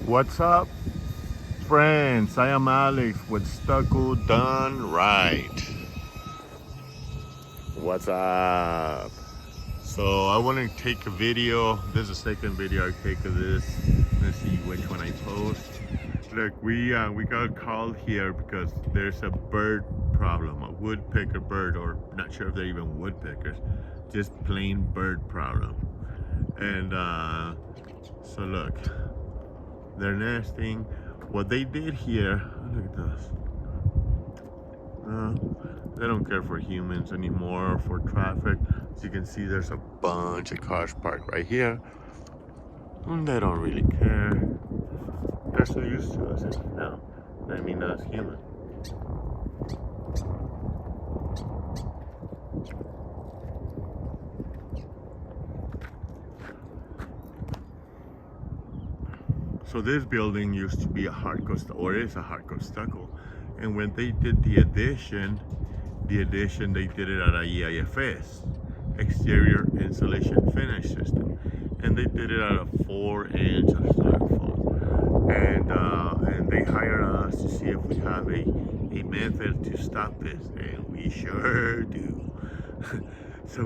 What's up, friends? I am Alex with Stucco Done Right. What's up? So I want to take a video. This is the second video I take of this. Let's see which one I post. Look, we got called here because there's a bird problem, a woodpecker bird, or not sure if they're even woodpeckers, just plain bird problem. And so look, they're nesting. What they did here, look at this. They don't care for humans anymore, for traffic. As you can see, there's a bunch of cars parked right here. And they don't really care. They're so used to us now. I mean, us humans. So this building used to be a hardcore, or is a hardcore stucco. And when they did the addition, they did it at a EIFS, exterior insulation finish system. And they did it at a 4-inch of styrofoam. And they hired us to see if we have a method to stop this, and we sure do. so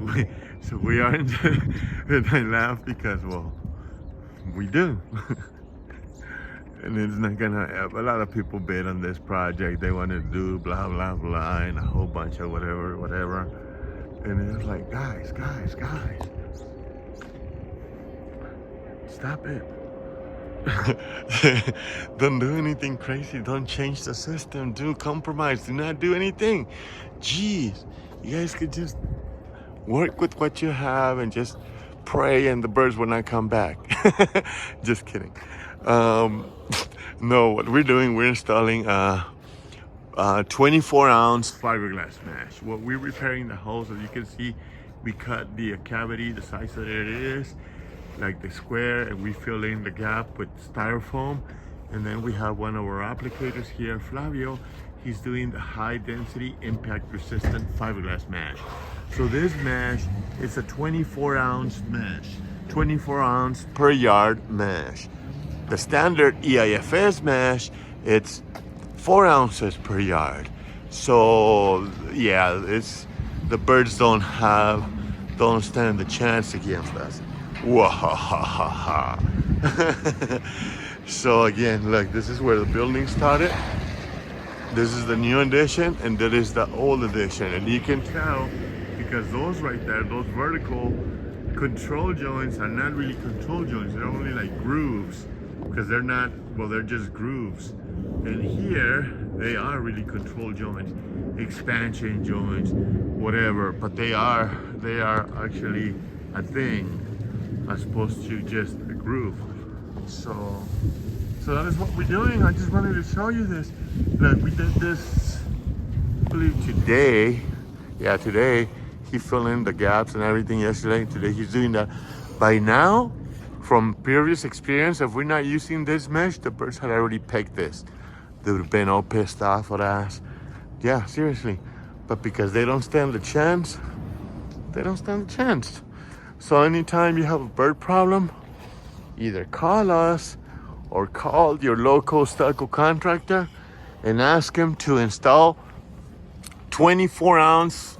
we aren't, and I laugh because, well, we do. And it's not gonna have a lot of people bid on this project. They want to do blah blah blah and a whole bunch of whatever. And it's like, guys, stop it. Don't do anything crazy. Don't change the system. Do compromise. Do not do anything. Jeez, you guys could just work with what you have and just pray, and the birds will not come back. Just kidding. No, what we're doing, we're installing a 24-ounce fiberglass mesh. What we're repairing the hose, as you can see, we cut the cavity, the size that it is, like the square, and we fill in the gap with styrofoam. And then we have one of our applicators here, Flavio. He's doing the high density impact resistant fiberglass mesh. So this mesh is a 24-ounce mesh, 24-ounce per yard mesh. The standard EIFS mesh, it's 4 ounces per yard. So yeah, the birds don't stand the chance against us. Wahahaha. So again, look, this is where the building started. This is the new addition, and that is the old addition. And you can tell because those right there, those vertical control joints are not really control joints. They're only like grooves. Because they're not, well, they're just grooves. And here, they are really control joints, expansion joints, whatever. But they are actually a thing, as opposed to just a groove. So that is what we're doing. I just wanted to show you this. Look, we did this, I believe today. Yeah, today. He filled in the gaps and everything yesterday. Today he's doing that. By now, from previous experience, if we're not using this mesh, the birds had already picked this. They would have been all pissed off at us. Yeah, seriously. But because they don't stand the chance, they don't stand the chance. So anytime you have a bird problem, either call us or call your local stucco contractor and ask him to install 24-ounce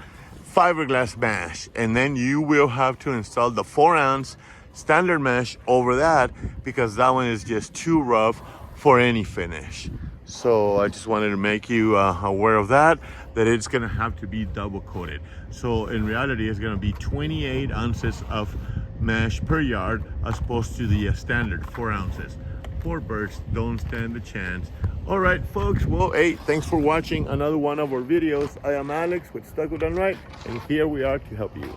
fiberglass mesh. And then you will have to install the 4-ounce standard mesh over that, because that one is just too rough for any finish. So I just wanted to make you aware of that it's gonna have to be double coated. So in reality, it's gonna be 28 ounces of mesh per yard, as opposed to the standard 4 ounces. Poor birds don't stand a chance. All right, folks, well, hey, thanks for watching another one of our videos. I am Alex with Stucco Done Right, and here we are to help you.